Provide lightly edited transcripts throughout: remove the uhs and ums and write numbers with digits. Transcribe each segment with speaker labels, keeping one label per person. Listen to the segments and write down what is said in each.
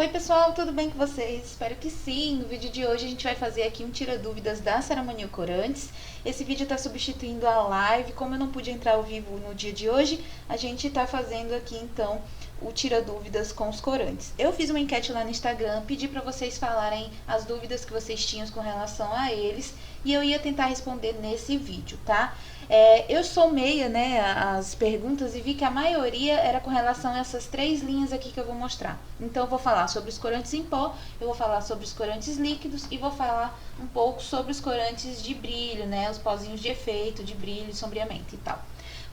Speaker 1: Oi pessoal, tudo bem com vocês? Espero que sim. No vídeo de hoje a gente vai fazer aqui um tira dúvidas da Ceramanil Corantes. Esse vídeo está substituindo a live. Como eu não pude entrar ao vivo no dia de hoje, a gente está fazendo aqui então o tira dúvidas com os corantes. Eu fiz uma enquete lá no Instagram, pedi para vocês falarem as dúvidas que vocês tinham com relação a eles e eu ia tentar responder nesse vídeo, tá? Eu somei, né, as perguntas e vi que a maioria era com relação a essas três linhas aqui que eu vou mostrar. Então eu vou falar sobre os corantes em pó, eu vou falar sobre os corantes líquidos e vou falar um pouco sobre os corantes de brilho, né, os pozinhos de efeito, de brilho, sombreamento e tal.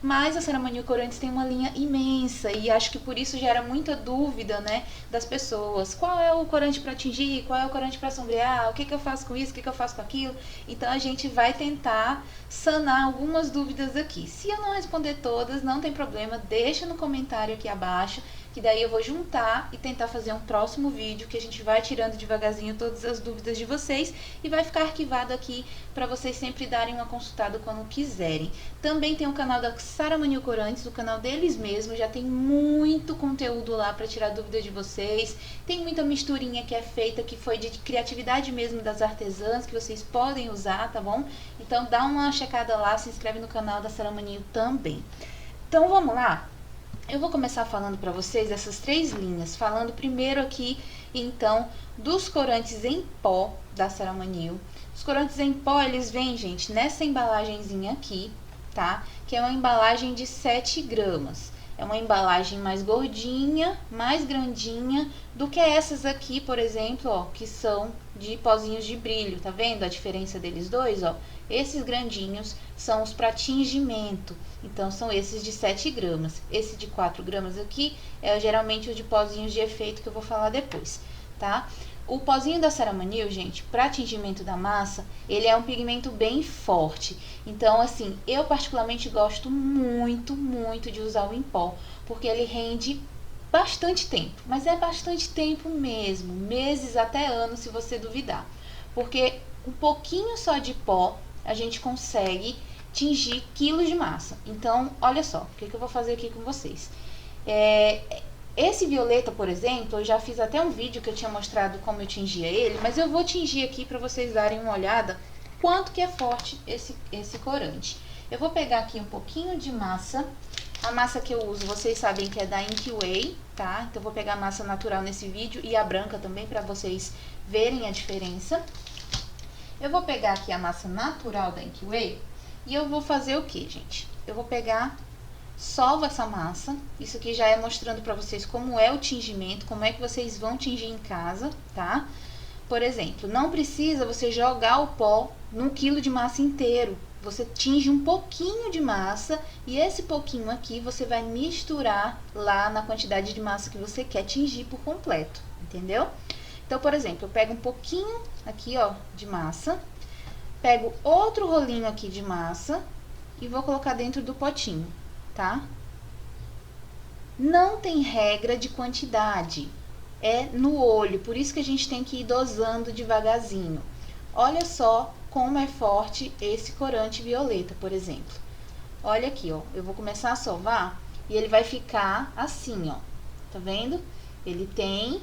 Speaker 1: Mas a Ceramanil Corantes tem uma linha imensa e acho que por isso gera muita dúvida, né, das pessoas. Qual é o corante para tingir? Qual é o corante para sombrear? O que eu faço com isso? O que eu faço com aquilo? Então a gente vai tentar sanar algumas dúvidas aqui. Se eu não responder todas, não tem problema, deixa no comentário aqui abaixo, que daí eu vou juntar e tentar fazer um próximo vídeo que a gente vai tirando devagarzinho todas as dúvidas de vocês e vai ficar arquivado aqui para vocês sempre darem uma consultada quando quiserem. Também tem o canal da Ceramanil Corantes, o canal deles mesmo, já tem muito conteúdo lá para tirar dúvidas de vocês. Tem muita misturinha que é feita, que foi de criatividade mesmo das artesãs, que vocês podem usar, tá bom? Então dá uma checada lá, se inscreve no canal da Ceramanil também. Então vamos lá? Eu vou começar falando para vocês dessas três linhas, falando primeiro aqui, então, dos corantes em pó da Ceramanil. Os corantes em pó, eles vêm, gente, nessa embalagenzinha aqui, tá? Que é uma embalagem de 7 gramas. É uma embalagem mais gordinha, mais grandinha do que essas aqui, por exemplo, ó, que são de pozinhos de brilho. Tá vendo a diferença deles dois, ó? Esses grandinhos são os para tingimento, então são esses de 7 gramas. Esse de 4 gramas aqui é geralmente o de pozinhos de efeito que eu vou falar depois, tá? O pozinho da Ceramanil, gente, para tingimento da massa, ele é um pigmento bem forte. Então, assim, eu particularmente gosto muito de usar o em pó, porque ele rende bastante tempo. Mas é bastante tempo mesmo, meses até anos, se você duvidar. Porque um pouquinho só de pó, a gente consegue tingir quilos de massa. Então, olha só, o que eu vou fazer aqui com vocês. Esse violeta, por exemplo, eu já fiz até um vídeo que eu tinha mostrado como eu tingia ele, mas eu vou tingir aqui para vocês darem uma olhada quanto que é forte esse corante. Eu vou pegar aqui um pouquinho de massa. A massa que eu uso, vocês sabem que é da Inkway, tá? Então eu vou pegar a massa natural nesse vídeo e a branca também para vocês verem a diferença. Eu vou pegar aqui a massa natural da Inkway e eu vou fazer o que, gente? Eu vou pegar, solvo essa massa. Isso aqui já é mostrando pra vocês como é o tingimento, como é que vocês vão tingir em casa, tá? Por exemplo, não precisa você jogar o pó no quilo de massa inteiro. Você tinge um pouquinho de massa e esse pouquinho aqui você vai misturar lá na quantidade de massa que você quer tingir por completo, entendeu? Então, por exemplo, eu pego um pouquinho aqui, ó, de massa, pego outro rolinho aqui de massa e vou colocar dentro do potinho, tá? Não tem regra de quantidade, é no olho, por isso que a gente tem que ir dosando devagarzinho. Olha só como é forte esse corante violeta, por exemplo. Olha aqui, ó, eu vou começar a sovar e ele vai ficar assim, ó, tá vendo? Ele tem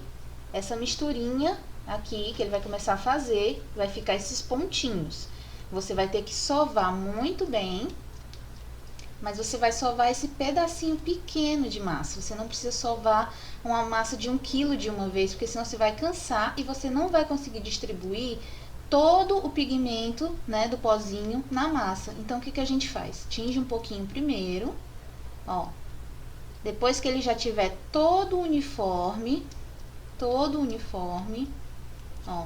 Speaker 1: essa misturinha aqui que ele vai começar a fazer, vai ficar esses pontinhos. Você vai ter que sovar muito bem, mas você vai sovar esse pedacinho pequeno de massa. Você não precisa sovar uma massa de 1 quilo de uma vez, porque senão você vai cansar e você não vai conseguir distribuir todo o pigmento, né, do pozinho na massa. Então, o que a gente faz? Tinge um pouquinho primeiro, ó. Depois que ele já tiver todo uniforme, ó,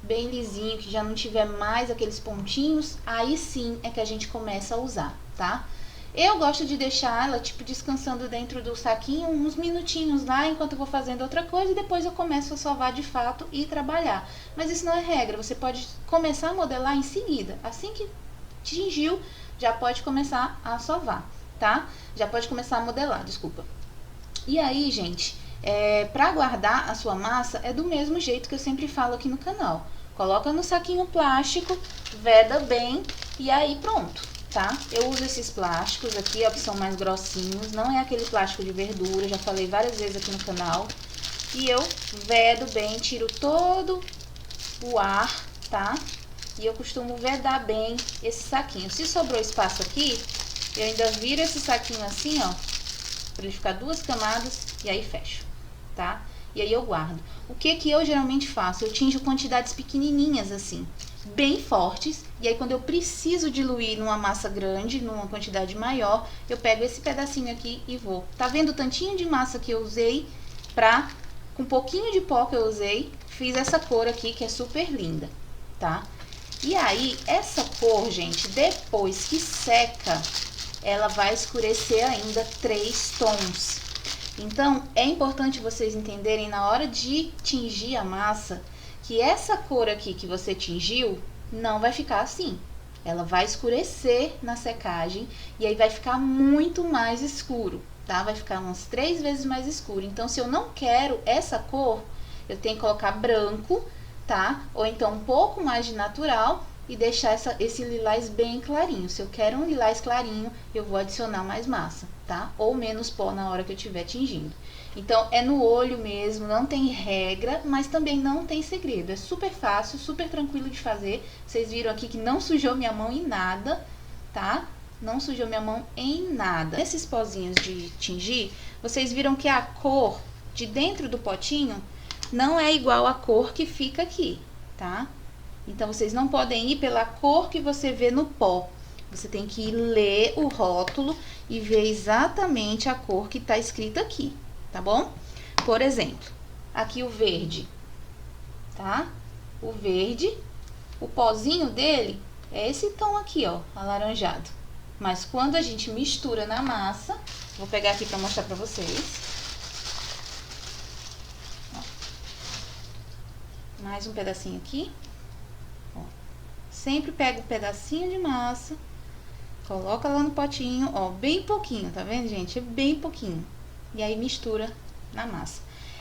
Speaker 1: bem lisinho, que já não tiver mais aqueles pontinhos, aí sim é que a gente começa a usar, tá? Eu gosto de deixar ela, tipo, descansando dentro do saquinho uns minutinhos lá, enquanto eu vou fazendo outra coisa, e depois eu começo a sovar de fato e trabalhar. Mas isso não é regra, você pode começar a modelar em seguida. Assim que tingiu, já pode começar a sovar, tá? Já pode começar a modelar, desculpa. E aí, gente, pra guardar a sua massa, é do mesmo jeito que eu sempre falo aqui no canal. Coloca no saquinho plástico, veda bem e aí pronto, tá? Eu uso esses plásticos aqui, ó, que são mais grossinhos. Não é aquele plástico de verdura, já falei várias vezes aqui no canal. E eu vedo bem, tiro todo o ar, tá? E eu costumo vedar bem esse saquinho. Se sobrou espaço aqui, eu ainda viro esse saquinho assim, ó, pra ele ficar 2 camadas e aí fecho, tá? E aí eu guardo. O que que eu geralmente faço? Eu tinjo quantidades pequenininhas assim, bem fortes, e aí quando eu preciso diluir numa massa grande, numa quantidade maior, eu pego esse pedacinho aqui e vou. Tá vendo o tantinho de massa que eu usei pra, com um pouquinho de pó que eu usei, fiz essa cor aqui que é super linda, tá? E aí, essa cor, gente, depois que seca, ela vai escurecer ainda 3 tons. Então, é importante vocês entenderem na hora de tingir a massa, que essa cor aqui que você tingiu, não vai ficar assim. Ela vai escurecer na secagem e aí vai ficar muito mais escuro, tá? Vai ficar umas 3 vezes mais escuro. Então, se eu não quero essa cor, eu tenho que colocar branco, tá? Ou então um pouco mais de natural e deixar esse lilás bem clarinho. Se eu quero um lilás clarinho, eu vou adicionar mais massa, tá? Ou menos pó na hora que eu estiver tingindo. Então, é no olho mesmo, não tem regra, mas também não tem segredo. É super fácil, super tranquilo de fazer. Vocês viram aqui que não sujou minha mão em nada, tá? Não sujou minha mão em nada. Esses pozinhos de tingir, vocês viram que a cor de dentro do potinho não é igual à cor que fica aqui, tá? Então, vocês não podem ir pela cor que você vê no pó. Você tem que ler o rótulo e ver exatamente a cor que tá escrita aqui, tá bom? Por exemplo, aqui o verde, tá? O verde, o pozinho dele é esse tom aqui, ó, alaranjado. Mas quando a gente mistura na massa, vou pegar aqui pra mostrar pra vocês. Mais um pedacinho aqui. Ó. Sempre pega um pedacinho de massa, coloca lá no potinho, ó, bem pouquinho, tá vendo, gente? É bem pouquinho. E aí mistura na massa.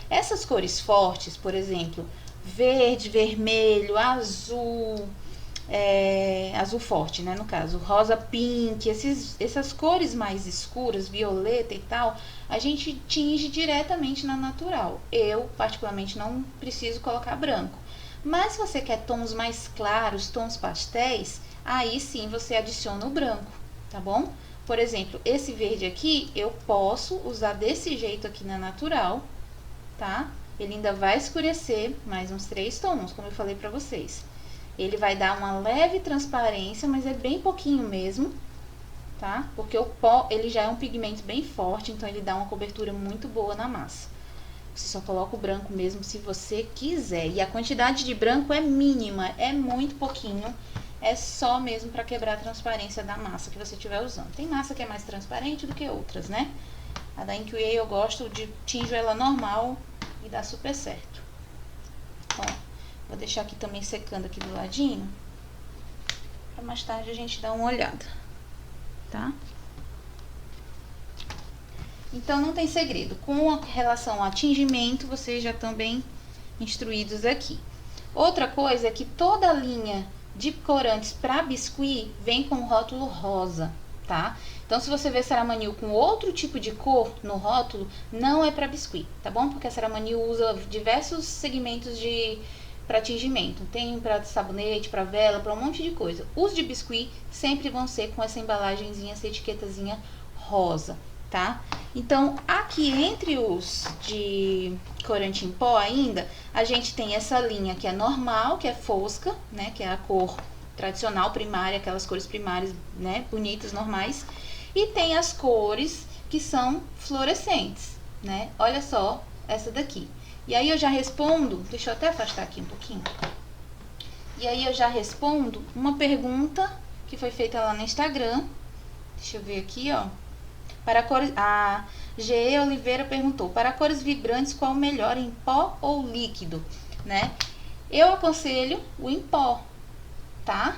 Speaker 1: Essas cores fortes, por exemplo, verde, vermelho, azul, azul forte, né, no caso, rosa pink, essas cores mais escuras, violeta e tal, a gente tinge diretamente na natural. Eu, particularmente, não preciso colocar branco. Mas se você quer tons mais claros, tons pastéis, aí sim você adiciona o branco, tá bom? Por exemplo, esse verde aqui, eu posso usar desse jeito aqui na natural, tá? Ele ainda vai escurecer mais uns 3 tons, como eu falei pra vocês. Ele vai dar uma leve transparência, mas é bem pouquinho mesmo, tá? Porque o pó, ele já é um pigmento bem forte, então ele dá uma cobertura muito boa na massa. Você só coloca o branco mesmo se você quiser. E a quantidade de branco é mínima, é muito pouquinho. É só mesmo para quebrar a transparência da massa que você estiver usando. Tem massa que é mais transparente do que outras, né? A da Inkway eu gosto de tinjo ela normal e dá super certo. Ó, vou deixar aqui também secando aqui do ladinho, para mais tarde a gente dar uma olhada, tá? Então, não tem segredo. Com relação ao tingimento, vocês já estão bem instruídos aqui. Outra coisa é que toda a linha de corantes para biscuit vem com rótulo rosa, tá? Então, se você vê Ceramanil com outro tipo de cor no rótulo, não é para biscuit, tá bom? Porque a Ceramanil usa diversos segmentos para tingimento. Tem para sabonete, para vela, para um monte de coisa. Os de biscuit sempre vão ser com essa embalagenzinha, essa etiquetazinha rosa, tá? Então, aqui entre os de corante em pó ainda, a gente tem essa linha que é normal, que é fosca, né? Que é a cor tradicional, primária, aquelas cores primárias, né? Bonitas, normais. E tem as cores que são fluorescentes, né? Olha só essa daqui. E aí eu já respondo, deixa eu até afastar aqui um pouquinho. E aí eu já respondo uma pergunta que foi feita lá no Instagram. Deixa eu ver aqui, ó. Para cores, a G. Oliveira perguntou: para cores vibrantes, qual o melhor, em pó ou líquido, né? Eu aconselho o em pó, tá?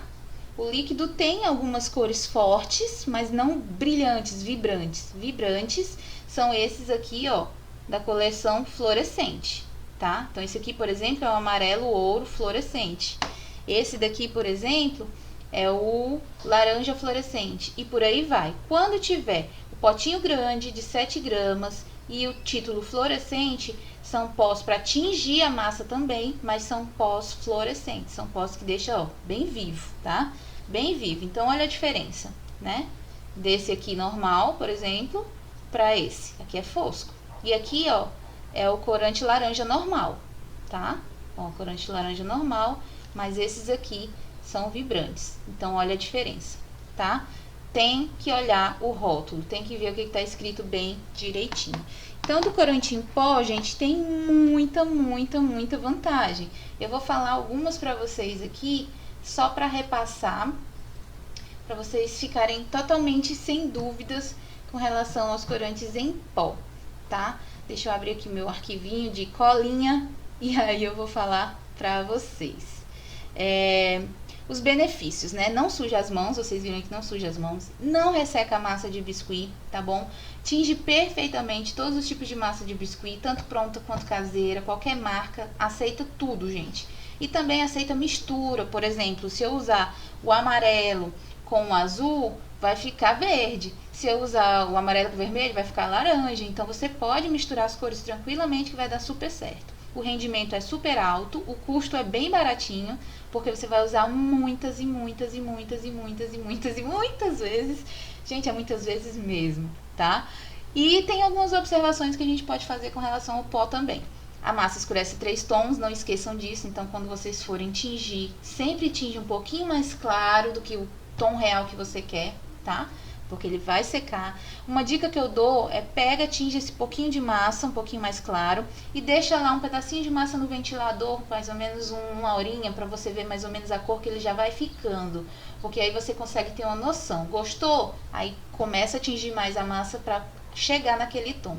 Speaker 1: O líquido tem algumas cores fortes, mas não brilhantes, vibrantes. Vibrantes são esses aqui, ó, da coleção fluorescente, tá? Então, esse aqui, por exemplo, é o amarelo ouro fluorescente. Esse daqui, por exemplo, é o laranja fluorescente. E por aí vai. Quando tiver potinho grande de 7 gramas e o título fluorescente, São pós para tingir a massa também, mas são pós fluorescentes, são pós que deixam, ó, bem vivo, tá? Bem vivo. Então, olha a diferença, né? Desse aqui normal, por exemplo, para esse. Aqui é fosco. E aqui, ó, é o corante laranja normal, tá? Ó, corante laranja normal, mas esses aqui são vibrantes. Então, olha a diferença, tá? Tem que olhar o rótulo, tem que ver o que está escrito bem direitinho. Então, do corante em pó, gente, tem muita vantagem. Eu vou falar algumas para vocês aqui, só para repassar, para vocês ficarem totalmente sem dúvidas com relação aos corantes em pó, tá? Deixa eu abrir aqui meu arquivinho de colinha e aí eu vou falar para vocês. Os benefícios, né? Não suja as mãos, vocês viram que não suja as mãos. Não resseca a massa de biscuit, tá bom? Tinge perfeitamente todos os tipos de massa de biscuit, tanto pronta quanto caseira, qualquer marca, aceita tudo, gente. E também aceita mistura, por exemplo, se eu usar o amarelo com o azul, vai ficar verde. Se eu usar o amarelo com o vermelho, vai ficar laranja. Então, você pode misturar as cores tranquilamente que vai dar super certo. O rendimento é super alto, o custo é bem baratinho, porque você vai usar muitas vezes. Gente, é muitas vezes mesmo, tá? E tem algumas observações que a gente pode fazer com relação ao pó também. A massa escurece 3 tons, não esqueçam disso. Então, quando vocês forem tingir, sempre tinge um pouquinho mais claro do que o tom real que você quer, tá? Porque ele vai secar. Uma dica que eu dou é pega, tinge esse pouquinho de massa, um pouquinho mais claro, e deixa lá um pedacinho de massa no ventilador, mais ou menos uma horinha, para você ver mais ou menos a cor que ele já vai ficando. Porque aí você consegue ter uma noção. Gostou? Aí começa a tingir mais a massa para chegar naquele tom.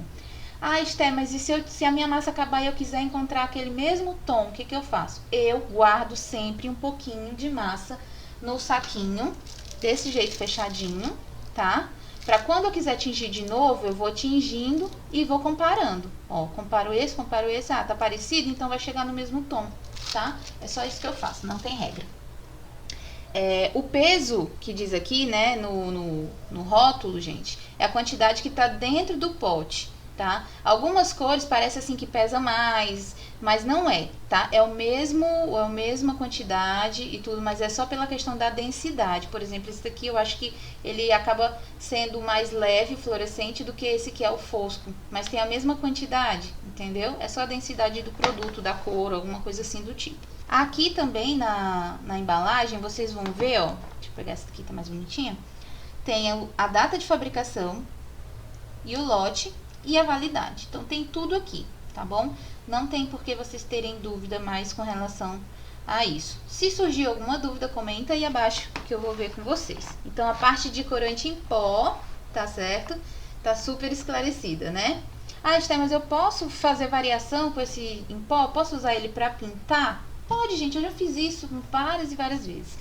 Speaker 1: Ah, Esté, mas e se a minha massa acabar e eu quiser encontrar aquele mesmo tom, o que eu faço? Eu guardo sempre um pouquinho de massa no saquinho, desse jeito fechadinho, tá? Pra quando eu quiser tingir de novo, eu vou tingindo e vou comparando. Ó, comparo esse, ah, tá parecido? Então vai chegar no mesmo tom, tá? É só isso que eu faço, não tem regra. O peso que diz aqui, né, no rótulo, gente, é a quantidade que tá dentro do pote, tá? Algumas cores parece assim que pesa mais, mas não é, tá? É a mesma quantidade e tudo, mas é só pela questão da densidade. Por exemplo, esse daqui eu acho que ele acaba sendo mais leve, fluorescente, do que esse que é o fosco, mas tem a mesma quantidade, entendeu? É só a densidade do produto, da cor, alguma coisa assim do tipo. Aqui também na embalagem, vocês vão ver, ó, deixa eu pegar essa aqui, tá mais bonitinha. Tem a data de fabricação e o lote e a validade. Então, tem tudo aqui, tá bom? Não tem por que vocês terem dúvida mais com relação a isso. Se surgir alguma dúvida, comenta aí abaixo que eu vou ver com vocês. Então, a parte de corante em pó, tá certo? Tá super esclarecida, né? Ah, Esté, mas eu posso fazer variação com esse em pó? Posso usar ele pra pintar? Pode, gente, eu já fiz isso várias e várias vezes.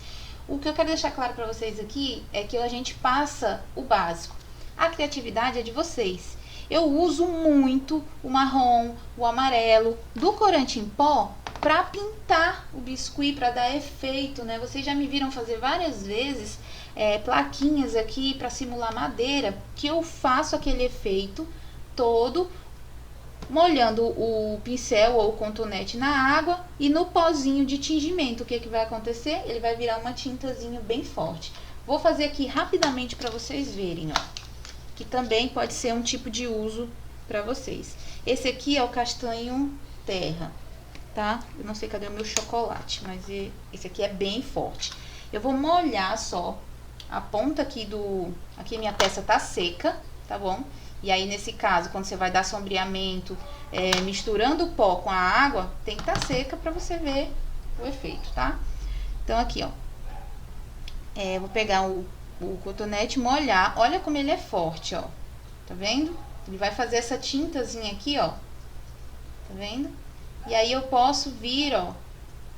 Speaker 1: O que eu quero deixar claro para vocês aqui é que a gente passa o básico. A criatividade é de vocês. Eu uso muito o marrom, o amarelo do corante em pó para pintar o biscuit, para dar efeito, né? Vocês já me viram fazer várias vezes plaquinhas aqui para simular madeira, que eu faço aquele efeito todo molhando o pincel ou o cotonete na água e no pozinho de tingimento. O que vai acontecer? Ele vai virar uma tintazinha bem forte. Vou fazer aqui rapidamente para vocês verem, ó, que também pode ser um tipo de uso para vocês. Esse aqui é o castanho terra, tá? Eu não sei cadê o meu chocolate, mas esse aqui é bem forte. Eu vou molhar só a ponta aqui aqui minha peça tá seca, tá bom? E aí, nesse caso, quando você vai dar sombreamento, misturando o pó com a água, tem que estar seca para você ver o efeito, tá? Então, aqui, ó. Vou pegar o cotonete, molhar. Olha como ele é forte, ó. Tá vendo? Ele vai fazer essa tintazinha aqui, ó. Tá vendo? E aí, eu posso vir, ó,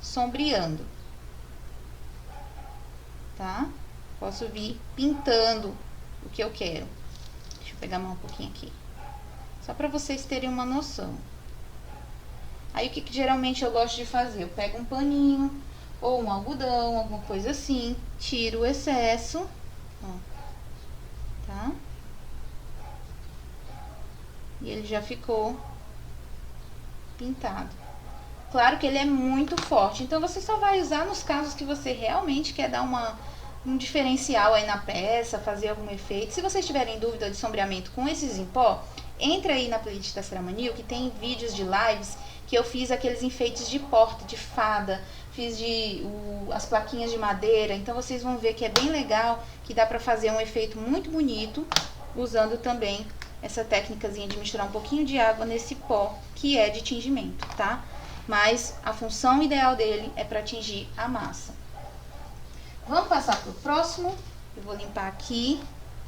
Speaker 1: sombreando. Tá? Posso vir pintando o que eu quero. Pegar mais um pouquinho aqui, só para vocês terem uma noção. Aí o que geralmente eu gosto de fazer? Eu pego um paninho ou um algodão, alguma coisa assim, tiro o excesso, ó, tá? E ele já ficou pintado. Claro que ele é muito forte, então você só vai usar nos casos que você realmente quer dar um diferencial aí na peça, fazer algum efeito. Se vocês tiverem dúvida de sombreamento com esses em pó, entra aí na playlist da Ceramanil, que tem vídeos de lives que eu fiz aqueles enfeites de porta, de fada, fiz as plaquinhas de madeira, então vocês vão ver que é bem legal, que dá pra fazer um efeito muito bonito, usando também essa técnicazinha de misturar um pouquinho de água nesse pó, que é de tingimento, tá? Mas a função ideal dele é para tingir a massa. Vamos passar pro próximo. Eu vou limpar aqui.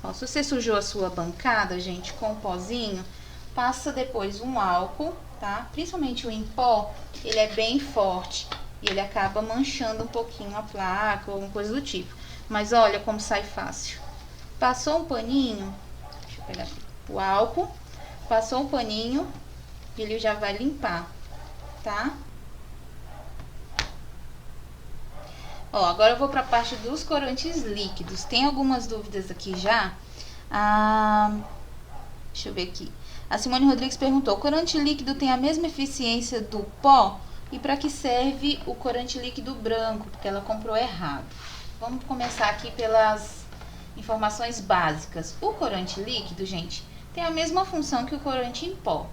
Speaker 1: Ó, se você sujou a sua bancada, gente, com o pozinho, passa depois um álcool, tá? Principalmente o em pó, ele é bem forte e ele acaba manchando um pouquinho a placa ou alguma coisa do tipo. Mas olha como sai fácil. Passou um paninho, deixa eu pegar aqui, o álcool, passou um paninho, ele já vai limpar, tá? Ó, agora eu vou pra parte dos corantes líquidos. Tem algumas dúvidas aqui já. Deixa eu ver aqui. A Simone Rodrigues perguntou: o corante líquido tem a mesma eficiência do pó? E para que serve o corante líquido branco? Porque ela comprou errado. Vamos começar aqui pelas informações básicas. O corante líquido, gente, tem a mesma função que o corante em pó.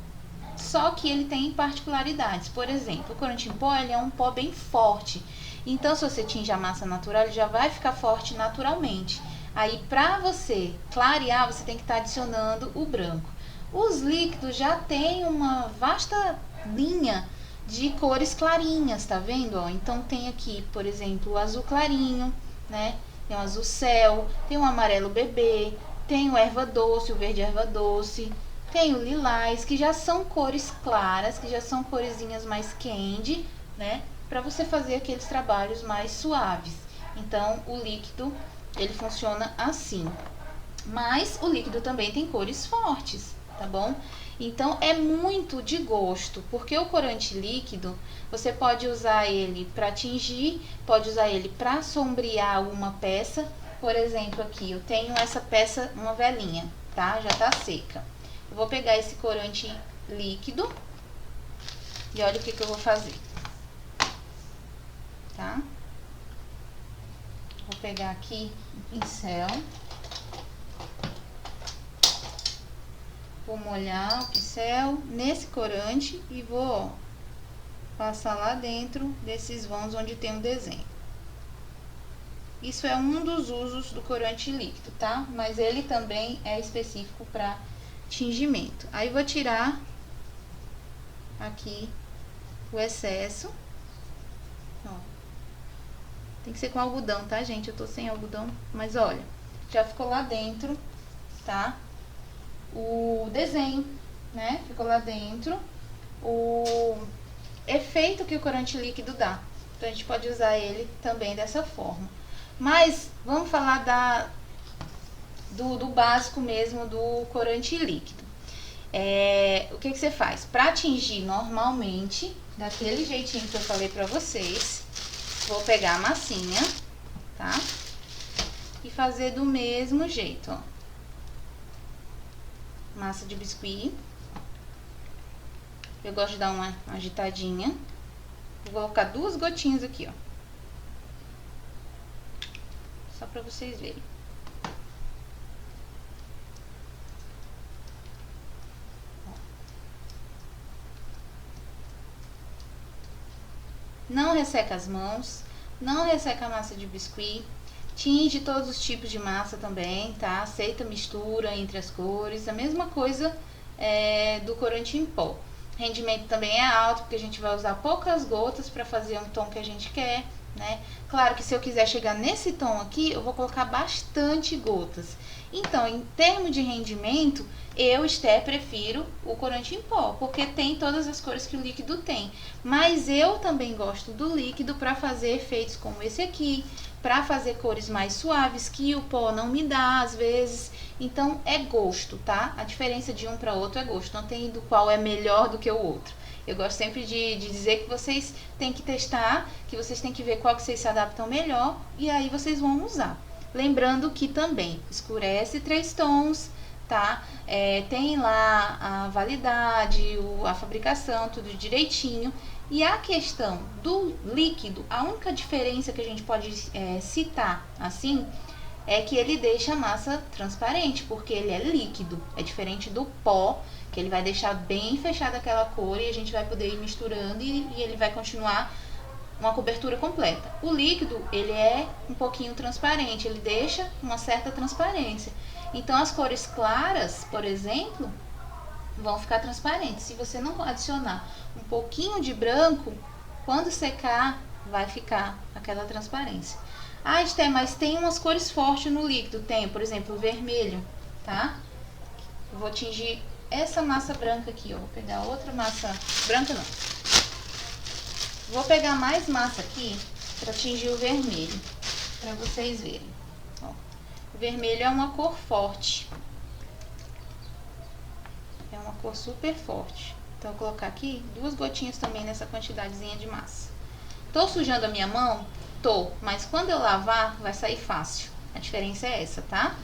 Speaker 1: Só que ele tem particularidades. Por exemplo, o corante em pó, ele é um pó bem forte. Então, se você tinge a massa natural, ele já vai ficar forte naturalmente. Aí, para você clarear, você tem que estar adicionando o branco. Os líquidos já têm uma vasta linha de cores clarinhas, tá vendo? Ó, então, tem aqui, por exemplo, o azul clarinho, né? Tem o azul céu, tem o amarelo bebê, tem o erva doce, o verde erva doce, tem o lilás, que já são cores claras, que já são coresinhas mais candy, né? Para você fazer aqueles trabalhos mais suaves. Então, o líquido, ele funciona assim. Mas o líquido também tem cores fortes, tá bom? Então, é muito de gosto, porque o corante líquido, você pode usar ele para tingir, pode usar ele para sombrear uma peça. Por exemplo, aqui, eu tenho essa peça, uma velinha, tá? Já tá seca. Eu vou pegar esse corante líquido e olha o que eu vou fazer. Tá? Vou pegar aqui um pincel, vou molhar o pincel nesse corante e vou, ó, passar lá dentro desses vãos onde tem um desenho. Isso é um dos usos do corante líquido, tá? Mas ele também é específico para tingimento. Aí vou tirar aqui o excesso, ó. Tem que ser com algodão, tá, gente? Eu tô sem algodão, mas olha, já ficou lá dentro, tá? O desenho, né? Ficou lá dentro. O efeito que o corante líquido dá. Então, a gente pode usar ele também dessa forma. Mas, vamos falar do básico mesmo do corante líquido. O que você faz? Pra tingir normalmente, daquele jeitinho que eu falei pra vocês, vou pegar a massinha, tá? E fazer do mesmo jeito, ó. Massa de biscuit. Eu gosto de dar uma agitadinha. Vou colocar 2 gotinhas aqui, ó. Só pra vocês verem. Não resseca as mãos, não resseca a massa de biscuit, tinge todos os tipos de massa também, tá? Aceita mistura entre as cores, a mesma coisa do corante em pó. O rendimento também é alto, porque a gente vai usar poucas gotas para fazer um tom que a gente quer, né? Claro que se eu quiser chegar nesse tom aqui, eu vou colocar bastante gotas. Então, em termos de rendimento, eu, Esté, prefiro o corante em pó, porque tem todas as cores que o líquido tem. Mas eu também gosto do líquido para fazer efeitos como esse aqui, para fazer cores mais suaves, que o pó não me dá às vezes. Então, é gosto, tá? A diferença de um para outro é gosto, não tem do qual é melhor do que o outro. Eu gosto sempre de dizer que vocês têm que testar, que vocês têm que ver qual que vocês se adaptam melhor, e aí vocês vão usar. Lembrando que também escurece 3 tons, tá? Tem lá a validade, a fabricação, tudo direitinho. E a questão do líquido, a única diferença que a gente pode citar assim, é que ele deixa a massa transparente, porque ele é líquido. É diferente do pó, que ele vai deixar bem fechada aquela cor e a gente vai poder ir misturando e ele vai continuar uma cobertura completa. O líquido, ele é um pouquinho transparente, ele deixa uma certa transparência. Então, as cores claras, por exemplo, vão ficar transparentes. Se você não adicionar um pouquinho de branco, quando secar, vai ficar aquela transparência. Ah, Esté, mas tem umas cores fortes no líquido. Tem, por exemplo, o vermelho, tá? Eu vou tingir essa massa branca aqui, ó. Vou pegar outra massa branca, não. Vou pegar mais massa aqui para tingir o vermelho, para vocês verem. Ó, o vermelho é uma cor forte. É uma cor super forte. Então, eu vou colocar aqui 2 gotinhas também nessa quantidadezinha de massa. Tô sujando a minha mão? Tô, mas quando eu lavar, vai sair fácil. A diferença é essa, tá?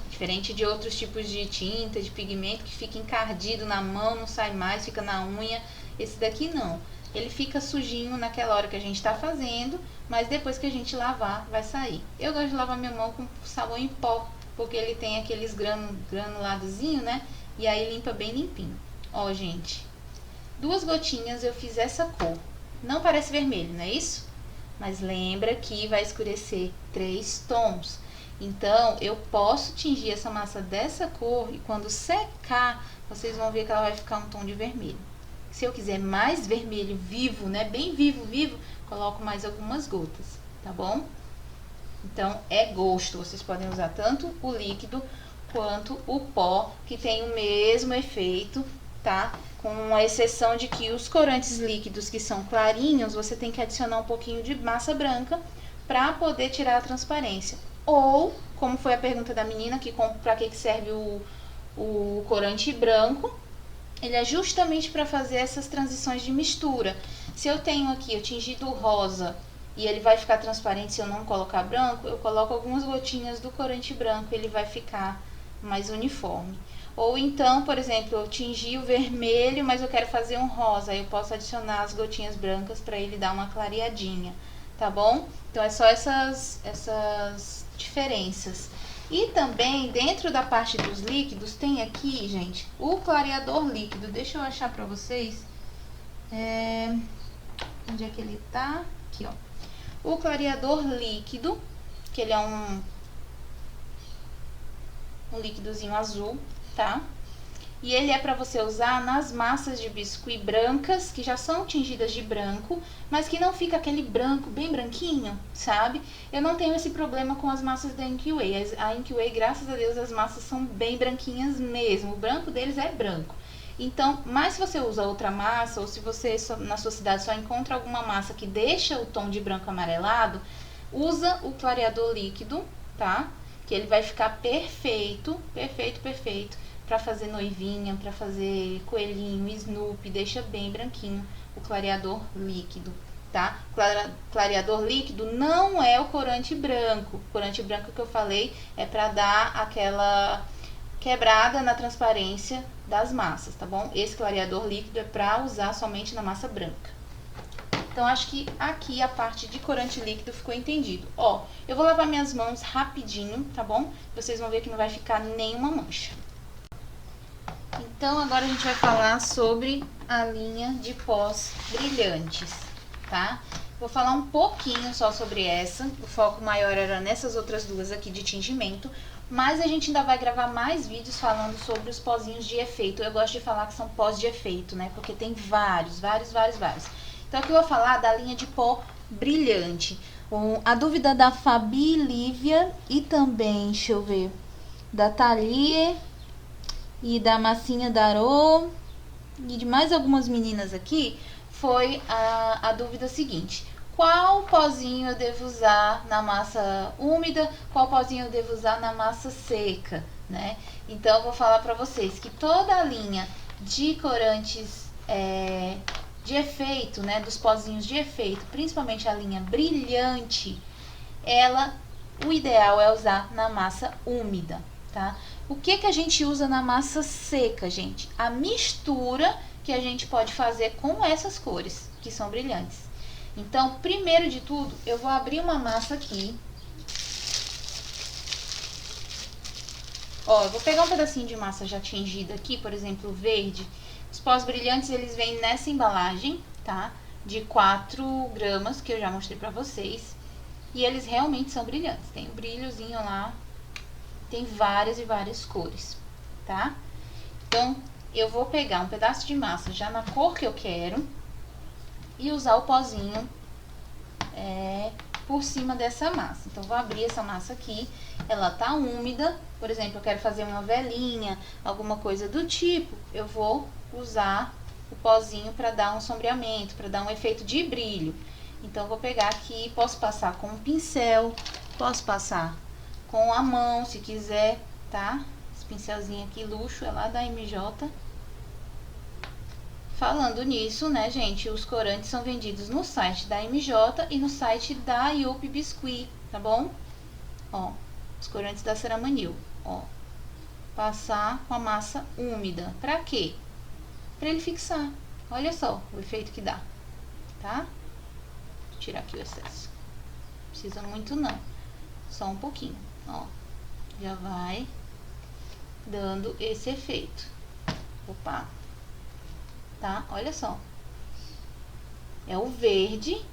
Speaker 1: Diferente de outros tipos de tinta, de pigmento, que fica encardido na mão, não sai mais, fica na unha. Esse daqui não. Ele fica sujinho naquela hora que a gente tá fazendo, mas depois que a gente lavar, vai sair. Eu gosto de lavar minha mão com sabão em pó, porque ele tem aqueles granuladozinho, né? E aí limpa bem limpinho. Ó, gente, 2 gotinhas eu fiz essa cor. Não parece vermelho, não é isso? Mas lembra que vai escurecer 3 tons. Então, eu posso tingir essa massa dessa cor e quando secar, vocês vão ver que ela vai ficar um tom de vermelho. Se eu quiser mais vermelho vivo, né, bem vivo, coloco mais algumas gotas, tá bom? Então, é gosto. Vocês podem usar tanto o líquido quanto o pó, que tem o mesmo efeito, tá? Com a exceção de que os corantes líquidos que são clarinhos, você tem que adicionar um pouquinho de massa branca para poder tirar a transparência. Ou, como foi a pergunta da menina, que para que serve o corante branco, ele é justamente para fazer essas transições de mistura. Se eu tenho aqui o tingido rosa e ele vai ficar transparente se eu não colocar branco, eu coloco algumas gotinhas do corante branco, ele vai ficar mais uniforme. Ou então, por exemplo, eu tingi o vermelho, mas eu quero fazer um rosa, aí eu posso adicionar as gotinhas brancas para ele dar uma clareadinha, tá bom? Então, é só essas diferenças. E também, dentro da parte dos líquidos, tem aqui, gente, o clareador líquido. Deixa eu achar pra vocês. Onde é que ele tá? Aqui, ó. O clareador líquido, que ele é um líquidozinho azul, tá? E ele é para você usar nas massas de biscuit brancas, que já são tingidas de branco, mas que não fica aquele branco bem branquinho, sabe? Eu não tenho esse problema com as massas da Inkway. A Inkway, graças a Deus, as massas são bem branquinhas mesmo. O branco deles é branco. Então, mas se você usa outra massa, ou se você na sua cidade só encontra alguma massa que deixa o tom de branco amarelado, usa o clareador líquido, tá? Que ele vai ficar perfeito, perfeito para fazer noivinha, para fazer coelhinho, Snoopy, deixa bem branquinho o clareador líquido, tá? Clareador líquido não é o corante branco. O corante branco que eu falei é para dar aquela quebrada na transparência das massas, tá bom? Esse clareador líquido é para usar somente na massa branca. Então, acho que aqui a parte de corante líquido ficou entendido. Ó, eu vou lavar minhas mãos rapidinho, tá bom? Vocês vão ver que não vai ficar nenhuma mancha. Então, agora a gente vai falar sobre a linha de pós brilhantes, tá? Vou falar um pouquinho só sobre essa. O foco maior era nessas outras duas aqui de tingimento. Mas a gente ainda vai gravar mais vídeos falando sobre os pozinhos de efeito. Eu gosto de falar que são pós de efeito, né? Porque tem vários. Então, aqui eu vou falar da linha de pó brilhante. A dúvida da Fabi Lívia e também, deixa eu ver, da Thalie e da Massinha Darô e de mais algumas meninas aqui, foi a dúvida seguinte: qual pozinho eu devo usar na massa úmida, qual pozinho eu devo usar na massa seca, né? Então, eu vou falar pra vocês que toda a linha de corantes de efeito, né, dos pozinhos de efeito, principalmente a linha brilhante, o ideal é usar na massa úmida, tá? O que que a gente usa na massa seca, gente? A mistura que a gente pode fazer com essas cores, que são brilhantes. Então, primeiro de tudo, eu vou abrir uma massa aqui. Ó, eu vou pegar um pedacinho de massa já tingida aqui, por exemplo, verde. Os pós brilhantes, eles vêm nessa embalagem, tá? De 4 gramas, que eu já mostrei pra vocês. E eles realmente são brilhantes. Tem um brilhozinho lá. Tem várias e várias cores, tá? Então, eu vou pegar um pedaço de massa já na cor que eu quero. E usar o pozinho por cima dessa massa. Então, vou abrir essa massa aqui. Ela tá úmida. Por exemplo, eu quero fazer uma velinha, alguma coisa do tipo. Eu vou usar o pozinho para dar um sombreamento, para dar um efeito de brilho. Então, vou pegar aqui, posso passar com um pincel, posso passar com a mão, se quiser, tá? Esse pincelzinho aqui, luxo, é lá da MJ. Falando nisso, né, gente, os corantes são vendidos no site da MJ e no site da Yupi Biscuit, tá bom? Ó, os corantes da Ceramanil, ó. Passar com a massa úmida. Pra quê? Pra ele fixar. Olha só o efeito que dá, tá? Vou tirar aqui o excesso. Não precisa muito não, só um pouquinho, ó. Já vai dando esse efeito. Opa! Tá? Olha só. É o verde.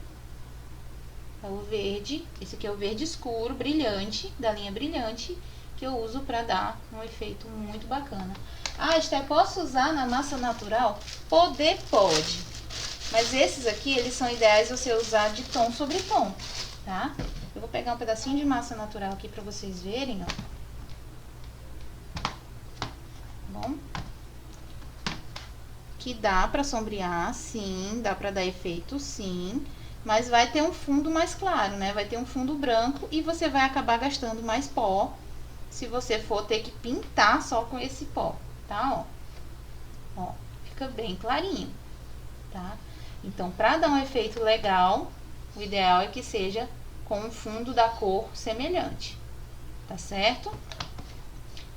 Speaker 1: É o verde. Esse aqui é o verde escuro, brilhante, da linha brilhante, que eu uso pra dar um efeito muito bacana. Ah, Esther, posso usar na massa natural? Poder, pode. Mas esses aqui, eles são ideais você usar de tom sobre tom, tá? Eu vou pegar um pedacinho de massa natural aqui pra vocês verem, ó. Bom? Que dá pra sombrear, sim, dá pra dar efeito, sim, mas vai ter um fundo mais claro, né? Vai ter um fundo branco e você vai acabar gastando mais pó se você for ter que pintar só com esse pó, tá? Ó, ó, fica bem clarinho, tá? Então, pra dar um efeito legal, o ideal é que seja com um fundo da cor semelhante, tá certo?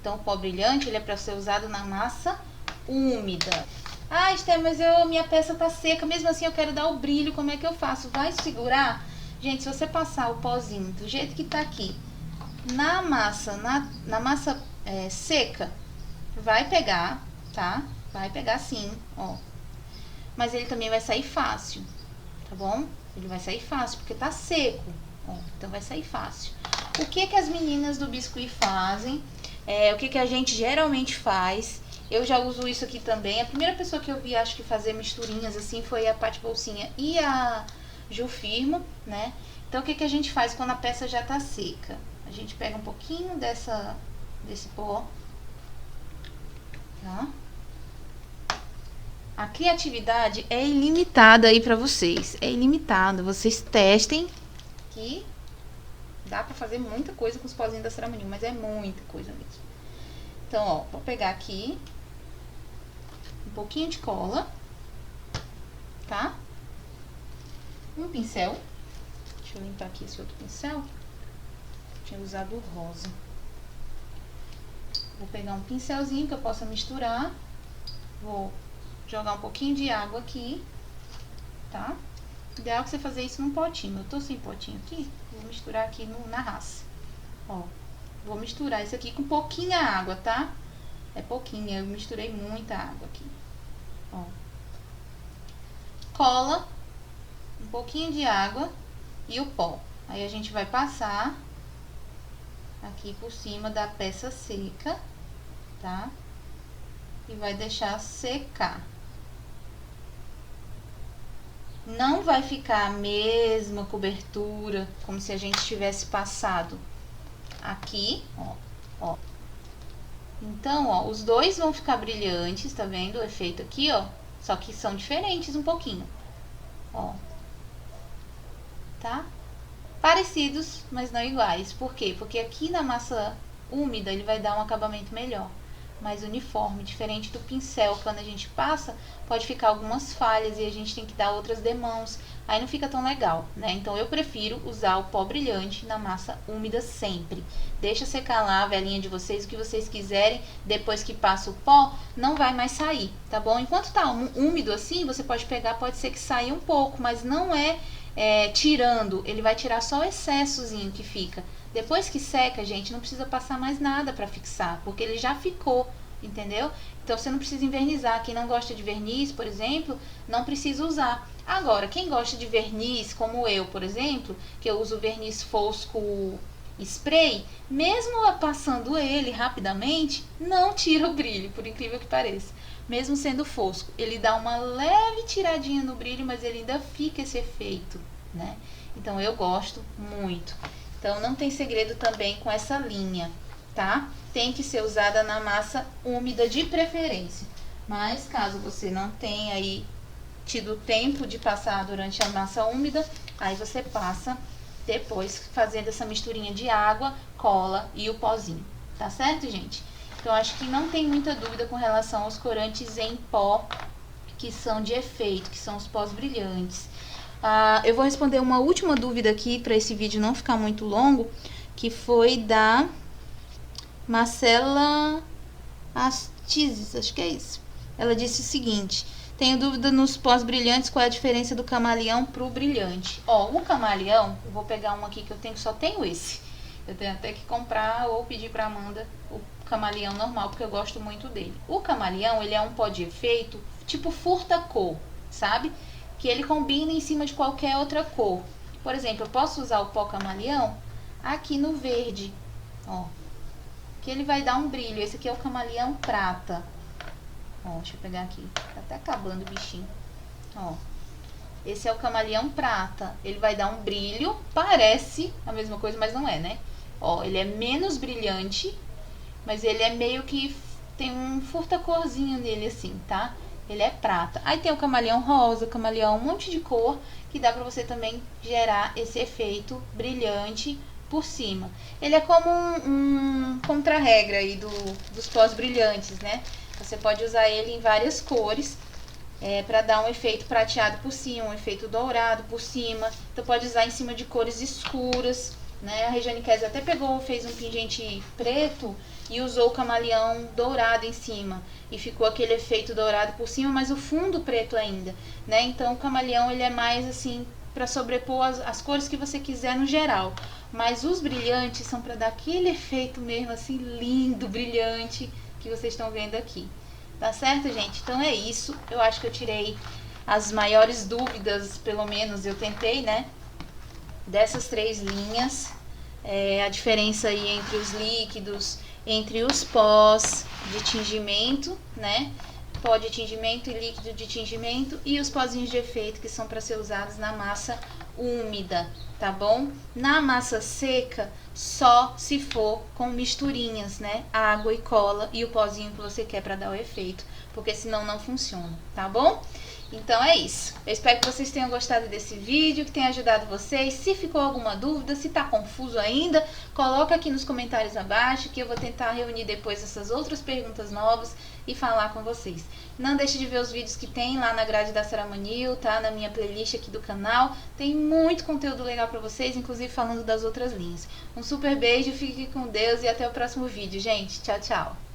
Speaker 1: Então, o pó brilhante, ele é pra ser usado na massa úmida. Ah, Esther, mas minha peça tá seca, mesmo assim eu quero dar o brilho, como é que eu faço? Vai segurar? Gente, se você passar o pozinho do jeito que tá aqui, na massa, na massa seca, vai pegar, tá? Vai pegar sim, ó. Mas ele também vai sair fácil, tá bom? Ele vai sair fácil, porque tá seco, ó. Então vai sair fácil. O que que as meninas do biscuit fazem? O que que a gente geralmente faz? Eu já uso isso aqui também. A primeira pessoa que eu vi, acho que fazer misturinhas assim, foi a Paty Bolsinha e a Ju Firmo, né? Então, o que que a gente faz quando a peça já tá seca? A gente pega um pouquinho desse pó, tá? A criatividade é ilimitada aí pra vocês. É ilimitada. Vocês testem que dá pra fazer muita coisa com os pozinhos da Ceramanil, mas é muita coisa mesmo. Então, ó, vou pegar aqui um pouquinho de cola, tá? Um pincel. Deixa eu limpar aqui esse outro pincel. Tinha usado o rosa. Vou pegar um pincelzinho que eu possa misturar. Vou jogar um pouquinho de água aqui, tá? Ideal que você fazer isso num potinho. Eu tô sem potinho aqui, vou misturar aqui na raça. Ó, vou misturar isso aqui com pouquinha água, tá? É pouquinha, eu misturei muita água aqui. Ó. Cola, um pouquinho de água e o pó. Aí a gente vai passar aqui por cima da peça seca, tá? E vai deixar secar. Não vai ficar a mesma cobertura, como se a gente tivesse passado aqui, ó, ó. Então, ó, os dois vão ficar brilhantes, tá vendo o efeito aqui, ó? Só que são diferentes um pouquinho, ó. Tá? Parecidos, mas não iguais. Por quê? Porque aqui na massa úmida ele vai dar um acabamento melhor. mais uniforme, diferente do pincel, quando a gente passa, pode ficar algumas falhas e a gente tem que dar outras demãos, aí não fica tão legal, né? Então eu prefiro usar o pó brilhante na massa úmida sempre. Deixa secar lá a velinha de vocês, o que vocês quiserem, depois que passa o pó, não vai mais sair, tá bom? Enquanto tá úmido assim, você pode pegar, pode ser que saia um pouco, mas não tirando, ele vai tirar só o excessozinho que fica. Depois que seca, gente, não precisa passar mais nada para fixar, porque ele já ficou, entendeu? Então você não precisa envernizar. Quem não gosta de verniz, por exemplo, não precisa usar. Agora, quem gosta de verniz, como eu, por exemplo, que eu uso verniz fosco spray, mesmo passando ele rapidamente, não tira o brilho, por incrível que pareça. Mesmo sendo fosco, ele dá uma leve tiradinha no brilho, mas ele ainda fica esse efeito, né? Então eu gosto muito. Então não tem segredo também com essa linha, tá? Tem que ser usada na massa úmida de preferência. Mas caso você não tenha aí tido tempo de passar durante a massa úmida, aí você passa depois fazendo essa misturinha de água, cola e o pozinho, tá certo, gente? Então acho que não tem muita dúvida com relação aos corantes em pó que são de efeito, que são os pós brilhantes. Eu vou responder uma última dúvida aqui para esse vídeo não ficar muito longo, que foi da Marcela Astizes, acho que é isso. Ela disse o seguinte: tenho dúvida nos pós brilhantes, qual é a diferença do camaleão pro brilhante? Ó, o camaleão, eu vou pegar um aqui que eu tenho, só tenho esse. Eu tenho até que comprar ou pedir pra Amanda o camaleão normal, porque eu gosto muito dele. O camaleão, ele é um pó de efeito tipo furta-cor, sabe? Que ele combina em cima de qualquer outra cor. Por exemplo, eu posso usar o pó camaleão aqui no verde, ó, que ele vai dar um brilho. Esse aqui é o camaleão prata. Ó, deixa eu pegar aqui, tá até acabando o bichinho. Ó, esse é o camaleão prata. Ele vai dar um brilho, parece a mesma coisa, mas não é, né? Ó, ele é menos brilhante, mas ele é meio que tem um furta-corzinho nele assim, tá? Ele é prata. Aí tem o camaleão rosa, o camaleão, um monte de cor, que dá pra você também gerar esse efeito brilhante por cima. Ele é como um contra-regra aí dos pós brilhantes, né? Você pode usar ele em várias cores, pra dar um efeito prateado por cima, um efeito dourado por cima. Então pode usar em cima de cores escuras, né? A Regiane Kess até fez um pingente preto e usou o camaleão dourado em cima. E ficou aquele efeito dourado por cima, mas o fundo preto ainda, né? Então o camaleão, ele é mais assim, para sobrepor as cores que você quiser no geral. Mas os brilhantes são para dar aquele efeito mesmo assim, lindo, brilhante, que vocês estão vendo aqui. Tá certo, gente? Então é isso. Eu acho que eu tirei as maiores dúvidas, pelo menos eu tentei, né? Dessas 3 linhas. A diferença aí entre os líquidos, entre os pós de tingimento, né? Pó de tingimento e líquido de tingimento, e os pozinhos de efeito que são para ser usados na massa úmida, tá bom? Na massa seca, só se for com misturinhas, né? Água e cola e o pozinho que você quer para dar o efeito, porque senão não funciona, tá bom? Então é isso. Eu espero que vocês tenham gostado desse vídeo, que tenha ajudado vocês. Se ficou alguma dúvida, se tá confuso ainda, coloca aqui nos comentários abaixo, que eu vou tentar reunir depois essas outras perguntas novas e falar com vocês. Não deixe de ver os vídeos que tem lá na grade da Saramanil, tá? Na minha playlist aqui do canal. Tem muito conteúdo legal pra vocês, inclusive falando das outras linhas. Um super beijo, fique com Deus e até o próximo vídeo, gente. Tchau, tchau.